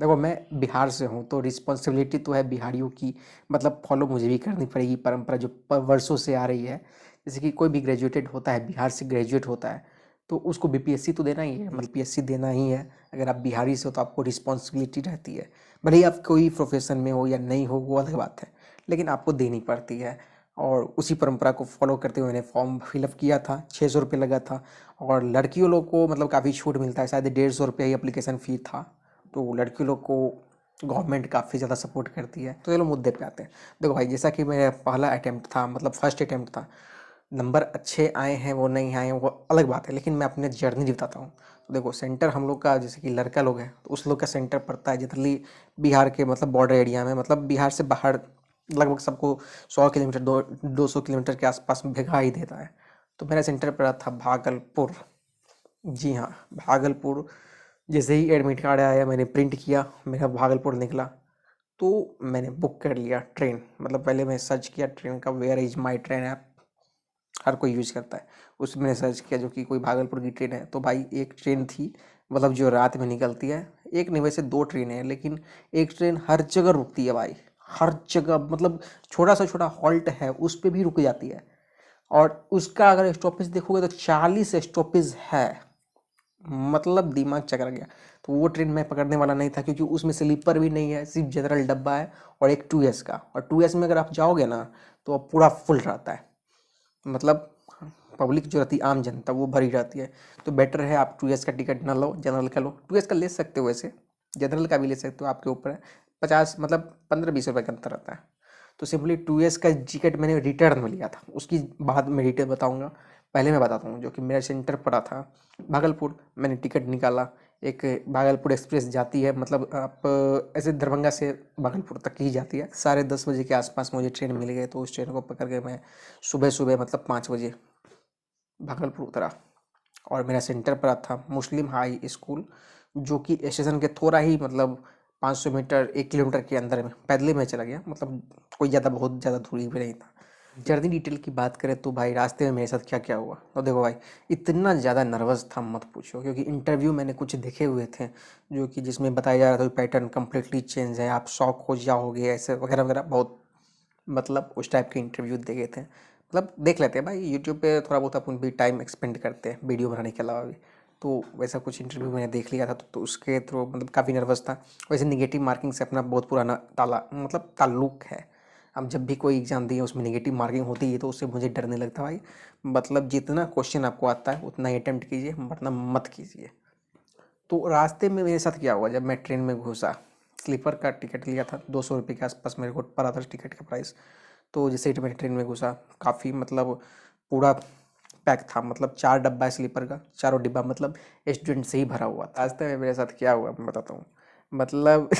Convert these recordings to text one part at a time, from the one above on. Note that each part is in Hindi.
देखो मैं बिहार से हूँ तो रिस्पॉन्सिबिलिटी तो है बिहारियों की, मतलब फॉलो मुझे भी करनी पड़ेगी परंपरा जो वर्षों से आ रही है। जैसे कि कोई भी ग्रेजुएटेड होता है, बिहार से ग्रेजुएट होता है, तो उसको बीपीएससी तो देना ही है, मतलब पीएससी देना ही है। अगर आप बिहारी से हो तो आपको रिस्पॉन्सिबिलिटी रहती है, भले ही आप कोई प्रोफेशन में हो या नहीं हो वो अलग बात है, लेकिन आपको देनी पड़ती है। और उसी परंपरा को फॉलो करते हुए मैंने फॉर्म फिलअप किया था, 600 रुपये लगा था। और लड़कियों लोग को मतलब काफ़ी छूट मिलता है, शायद 150 रुपये ही अप्लीकेशन फ़ी था। तो लड़की लोग को गवर्नमेंट काफ़ी ज़्यादा सपोर्ट करती है। तो चलो मुद्दे पे आते हैं। देखो भाई, जैसा कि मेरा पहला अटेम्प्ट था, मतलब फर्स्ट अटेम्प्ट था, नंबर अच्छे आए हैं वो नहीं आए हैं वो अलग बात है, लेकिन मैं अपने जर्नी बताता हूँ। तो देखो सेंटर हम लोग का, जैसे कि लड़का लोग हैं तो उस लोग का सेंटर पड़ता है जनरली बिहार के मतलब बॉर्डर एरिया में, मतलब बिहार से बाहर लगभग सबको 100 किलोमीटर 200 किलोमीटर के आसपास भेगा ही देता है। तो मेरा सेंटर पड़ा था भागलपुर। जी हाँ, भागलपुर। जैसे ही एडमिट कार्ड आया मैंने प्रिंट किया, मेरा भागलपुर निकला। तो मैंने बुक कर लिया ट्रेन, मतलब पहले मैं सर्च किया ट्रेन का, where is my train app, हर कोई यूज़ करता है। उसमें मैंने सर्च किया जो कि कोई भागलपुर की ट्रेन है, तो भाई एक ट्रेन थी, मतलब जो रात में निकलती है। एक नहीं, वैसे दो ट्रेनें हैं, लेकिन एक ट्रेन हर जगह रुकती है भाई, हर जगह, मतलब छोटा सा छोटा हॉल्ट है उस पर भी रुक जाती है। और उसका अगर स्टॉपेज देखोगे तो 40 स्टॉपेज है, मतलब दिमाग चकरा गया। तो वो ट्रेन मैं पकड़ने वाला नहीं था, क्योंकि उसमें स्लीपर भी नहीं है, सिर्फ जनरल डब्बा है और एक 2S का। और 2S में अगर आप जाओगे ना तो अब पूरा फुल रहता है, मतलब पब्लिक जो रहती है आम जनता वो भरी रहती है। तो बेटर है आप 2S का टिकट ना लो, जनरल का लो। 2S का ले सकते हो वैसे, जनरल का भी ले सकते हो, आपके ऊपर है। 50 मतलब 15-20 रुपये का अंतर रहता है। तो सिंपली 2S का टिकट मैंने रिटर्न में लिया था, उसकी बाद में डिटेल बताऊंगा। पहले मैं बताता हूँ जो कि मेरा सेंटर पड़ा था भागलपुर। मैंने टिकट निकाला, एक भागलपुर एक्सप्रेस जाती है, मतलब आप ऐसे दरभंगा से भागलपुर तक ही जाती है। 10:30 बजे के आसपास मुझे ट्रेन मिल गई, तो उस ट्रेन को पकड़ के मैं सुबह सुबह मतलब 5 बजे भागलपुर उतरा। और मेरा सेंटर पड़ा था मुस्लिम हाई स्कूल, जो कि स्टेशन के थोड़ा ही मतलब 500 मीटर 1 किलोमीटर के अंदर में पैदल ही मैं चला गया, मतलब कोई ज़्यादा बहुत ज़्यादा दूरी भी नहीं था। जर्नी डिटेल की बात करें तो भाई रास्ते में मेरे साथ क्या क्या हुआ, तो देखो भाई, इतना ज़्यादा नर्वस था मत पूछो, क्योंकि इंटरव्यू मैंने कुछ देखे हुए थे जो कि जिसमें बताया जा रहा था पैटर्न कम्प्लीटली चेंज है, आप शॉक हो जाओगे ऐसे वगैरह वगैरह, बहुत मतलब उस टाइप के इंटरव्यू देखे थे। मतलब देख लेते हैं भाई यूट्यूब पे, थोड़ा बहुत अपन भी टाइम एक्सपेंड करते हैं वीडियो बनाने के अलावा भी। तो वैसा कुछ इंटरव्यू मैंने देख लिया था, तो उसके थ्रू मतलब काफ़ी नर्वस था। वैसे निगेटिव मार्किंग से अपना बहुत पुराना ताल्लुक है। अब जब भी कोई एग्ज़ाम दिए उसमें निगेटिव मार्किंग होती है तो उससे मुझे डर नहीं लगता भाई। मतलब जितना क्वेश्चन आपको आता है उतना ही अटेम्प्ट कीजिए, वरना मत कीजिए। तो रास्ते में मेरे साथ क्या हुआ, जब मैं ट्रेन में घुसा, स्लीपर का टिकट लिया था, 200 रुपये के आसपास मेरे को पड़ा था टिकट का प्राइस। तो जैसे ही मैं ट्रेन में घुसा, काफ़ी मतलब पूरा पैक था, मतलब 4 डब्बा है स्लीपर का, चारों डिब्बा मतलब स्टूडेंट से ही भरा हुआ था। रास्ते में मेरे साथ क्या हुआ मैं बताता हूँ। मतलब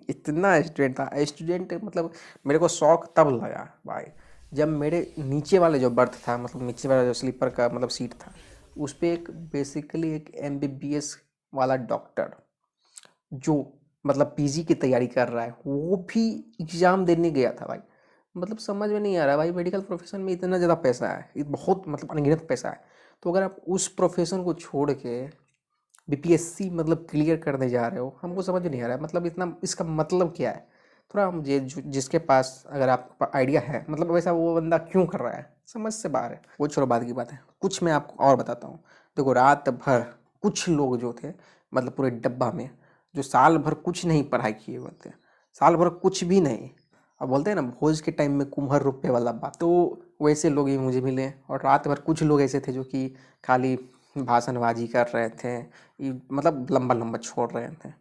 इतना स्टूडेंट था, स्टूडेंट मतलब मेरे को शौक तब लगा भाई, जब मेरे नीचे वाले जो बर्थ था, मतलब नीचे वाला जो स्लीपर का मतलब सीट था, उस पर एक बेसिकली एक MBBS वाला डॉक्टर, जो मतलब पीजी की तैयारी कर रहा है, वो भी एग्ज़ाम देने गया था भाई। मतलब समझ में नहीं आ रहा भाई, मेडिकल प्रोफेशन में इतना ज़्यादा पैसा है, ये बहुत मतलब अनगिनत पैसा है। तो अगर आप उस प्रोफेशन को छोड़ के बीपीएससी मतलब क्लियर करने जा रहे हो, हमको समझ नहीं आ रहा है, मतलब इतना इसका मतलब क्या है। थोड़ा मुझे जिसके पास अगर आप आइडिया है, मतलब वैसा वो बंदा क्यों कर रहा है, समझ से बाहर है। वो छोड़ो, बाद की बात है, कुछ मैं आपको और बताता हूँ। देखो रात भर कुछ लोग जो थे, मतलब पूरे डब्बा में, जो साल भर कुछ नहीं पढ़ाई किए हुए थे, साल भर कुछ भी नहीं, अब बोलते हैं ना भोज के टाइम में कुम्हर रुपए वाला बात, तो वैसे लोग ही मुझे मिले। और रात भर कुछ लोग ऐसे थे जो कि खाली भाषणबाजी कर रहे थे, मतलब लंबा लंबा छोड़ रहे थे।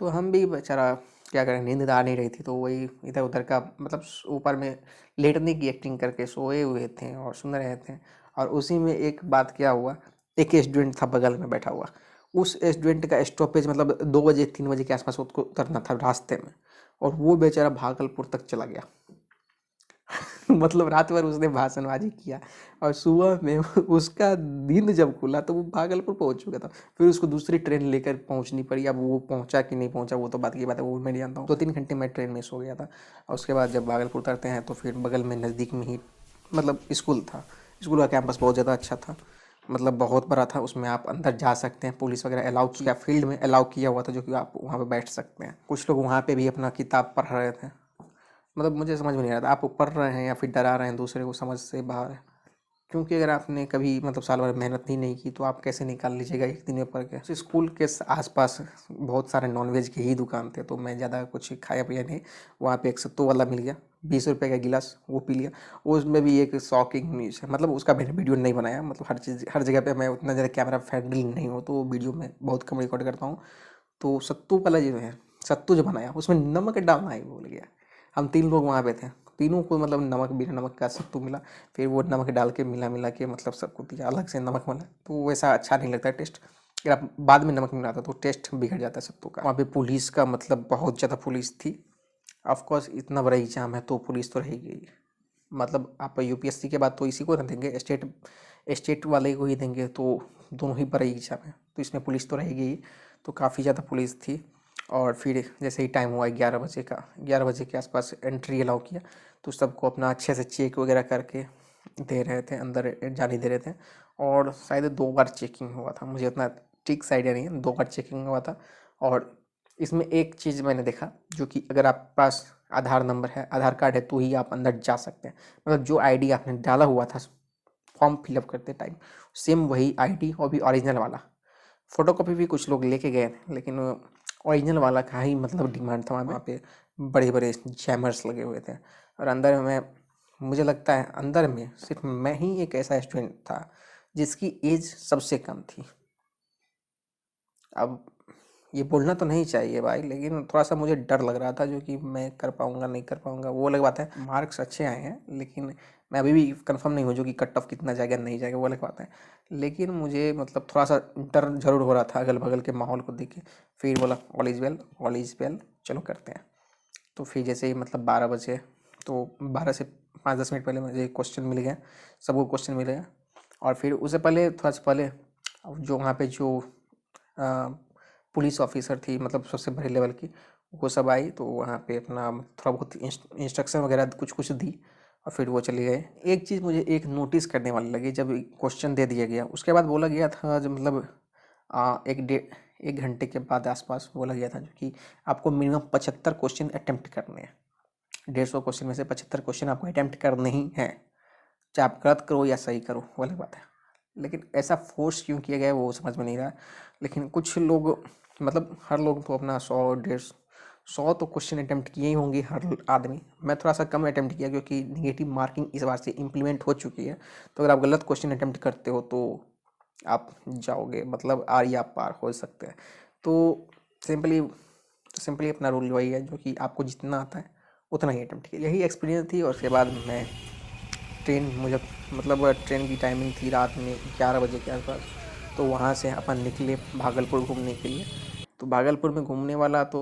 तो हम भी बेचारा क्या करें, नींद आ नहीं रही थी, तो वही इधर उधर का मतलब ऊपर में लेटने की एक्टिंग करके सोए हुए थे और सुन रहे थे। और उसी में एक बात क्या हुआ, एक स्टूडेंट था बगल में बैठा हुआ, उस स्टूडेंट का स्टॉपेज मतलब 2 बजे 3 बजे के आसपास उसको उतरना था रास्ते में, और वो बेचारा भागलपुर तक चला गया। मतलब रात भर उसने भाषणबाजी किया, और सुबह में उसका दिन जब खुला तो वो भागलपुर पहुंच चुका था। फिर उसको दूसरी ट्रेन लेकर पहुंचनी पड़ी, अब वो पहुंचा कि नहीं पहुंचा वो तो बात की बात है, वो मैं नहीं जानता हूँ। 2-3 घंटे मैं ट्रेन में सो गया था। और उसके बाद जब भागलपुर उतरते हैं तो फिर बगल में नज़दीक में ही मतलब स्कूल था, स्कूल का कैंपस बहुत ज़्यादा अच्छा था। मतलब बहुत बड़ा था, उसमें आप अंदर जा सकते हैं, पुलिस वगैरह अलाउ किया, फील्ड में अलाउ किया हुआ था जो कि आप वहाँ पे बैठ सकते हैं। कुछ लोग वहाँ पे भी अपना किताब पढ़ रहे थे। मतलब मुझे समझ में नहीं आ रहा था आप पढ़ रहे हैं या फिर डरा रहे हैं दूसरे को, समझ से बाहर है। क्योंकि अगर आपने कभी मतलब साल भर मेहनत ही नहीं की तो आप कैसे निकाल लीजिएगा एक दिन में पढ़ के। उस स्कूल के आसपास बहुत सारे नॉनवेज की ही दुकान थे, तो मैं ज़्यादा कुछ खाया पिया नहीं। वहाँ पे एक सत्तू वाला मिल गया, 20 रुपये का गिलास, वो पी लिया। उसमें भी एक शॉकिंग न्यूज़ है, मतलब उसका मैंने वीडियो नहीं बनाया, मतलब हर चीज़ हर जगह पे मैं उतना ज़्यादा कैमरा फ्रेंडली नहीं हूँ, तो वीडियो में बहुत कम रिकॉर्ड करता हूँ। तो सत्तू वाला जो है, सत्तू जो बनाया उसमें नमक डालना ही भूल गया। हम 3 लोग वहाँ पे थे, तीनों को मतलब नमक, बिना नमक का सत्तू मिला। फिर वो नमक डाल के मिला मिला के मतलब सबको दिया, अलग से नमक वाला, तो वैसा अच्छा नहीं लगता टेस्ट। अगर आप बाद में नमक मिलाते तो टेस्ट बिगड़ जाता है सत्तू का। वहाँ पे पुलिस का मतलब बहुत ज़्यादा पुलिस थी। ऑफ कोर्स इतना बड़ा एग्जाम है तो पुलिस तो रहेगी। मतलब आप यूपीएससी के बाद तो इसी को ना देंगे, स्टेट स्टेट वाले को ही देंगे, तो दोनों ही बड़ा एग्जाम है, तो इसमें पुलिस तो रहेगी ही। तो काफ़ी ज़्यादा पुलिस थी। और फिर जैसे ही टाइम हुआ 11 बजे का, 11 बजे के आसपास एंट्री अलाउ किया, तो सबको अपना अच्छे से चेक वगैरह करके दे रहे थे, अंदर जाने दे रहे थे। और शायद 2 बार चेकिंग हुआ था, मुझे उतना ठीक से आइडिया नहीं है, 2 बार चेकिंग हुआ था। और इसमें एक चीज़ मैंने देखा, जो कि अगर आप पास आधार नंबर है, आधार कार्ड है, तो ही आप अंदर जा सकते हैं। मतलब जो आईडी आपने डाला हुआ था फॉर्म फिलअप करते टाइम, सेम वही आईडी और भी ओरिजिनल वाला। फोटोकॉपी भी कुछ लोग लेके गए थे, लेकिन ओरिजिनल वाला का ही मतलब डिमांड था वहाँ पे। बड़े बड़े जैमर्स लगे हुए थे। और अंदर में मुझे लगता है अंदर में सिर्फ मैं ही एक ऐसा स्टूडेंट था जिसकी एज सबसे कम थी। अब ये बोलना तो नहीं चाहिए भाई, लेकिन थोड़ा सा मुझे डर लग रहा था, जो कि मैं कर पाऊंगा नहीं कर पाऊंगा, वो अलग बात है। मार्क्स अच्छे आए हैं, लेकिन मैं अभी भी कंफर्म नहीं हूँ जो कि कट ऑफ कितना जाएगा नहीं जाएगा, वो अलग बात है। लेकिन मुझे मतलब थोड़ा सा डर जरूर हो रहा था अगल बगल के माहौल को देख के। फिर बोला all is well, all is well, चलो करते हैं। तो फिर जैसे ही मतलब 12 बजे, तो 12 से 5-10 मिनट पहले मुझे क्वेश्चन मिल गया, सबको क्वेश्चन मिल गया। और फिर उससे पहले थोड़ा सा पहले जो वहाँ पे जो पुलिस ऑफिसर थी, मतलब सबसे बड़े लेवल की, वो सब आई, तो वहाँ पे अपना थोड़ा बहुत इंस्ट्रक्शन वगैरह कुछ कुछ दी, और फिर वो चले गए। एक चीज़ मुझे एक नोटिस करने वाली लगी, जब क्वेश्चन दे दिया गया उसके बाद बोला गया था, जो मतलब एक घंटे के बाद आसपास बोला गया था, जो कि आपको मिनिमम 75 क्वेश्चन अटेम्प्ट करने हैं। 150 क्वेश्चन में से 75 क्वेश्चन आपको अटेम्प्ट करने ही हैं, चाहे आप गलत करो या सही करो, वो अलग बात है। लेकिन ऐसा फोर्स क्यों किया गया वो समझ में नहीं रहा। लेकिन कुछ लोग, मतलब हर लोग तो अपना 100-150 तो क्वेश्चन अटेम्प्ट किए ही होंगे हर आदमी। मैं थोड़ा सा कम अटेम्प्ट किया, क्योंकि निगेटिव मार्किंग इस बार से इम्प्लीमेंट हो चुकी है। तो अगर आप गलत क्वेश्चन अटेम्प्ट करते हो तो आप जाओगे, मतलब आर या पार हो सकते हैं। तो सिंपली सिंपली अपना रूल वही है, जो कि आपको जितना आता है उतना ही अटेम्प्ट किया। यही एक्सपीरियंस थी। और उसके बाद मैं ट्रेन, मुझे मतलब ट्रेन की टाइमिंग थी रात में 11 बजे के आसपास, तो वहाँ से अपन निकले भागलपुर घूमने के लिए। तो भागलपुर में घूमने वाला तो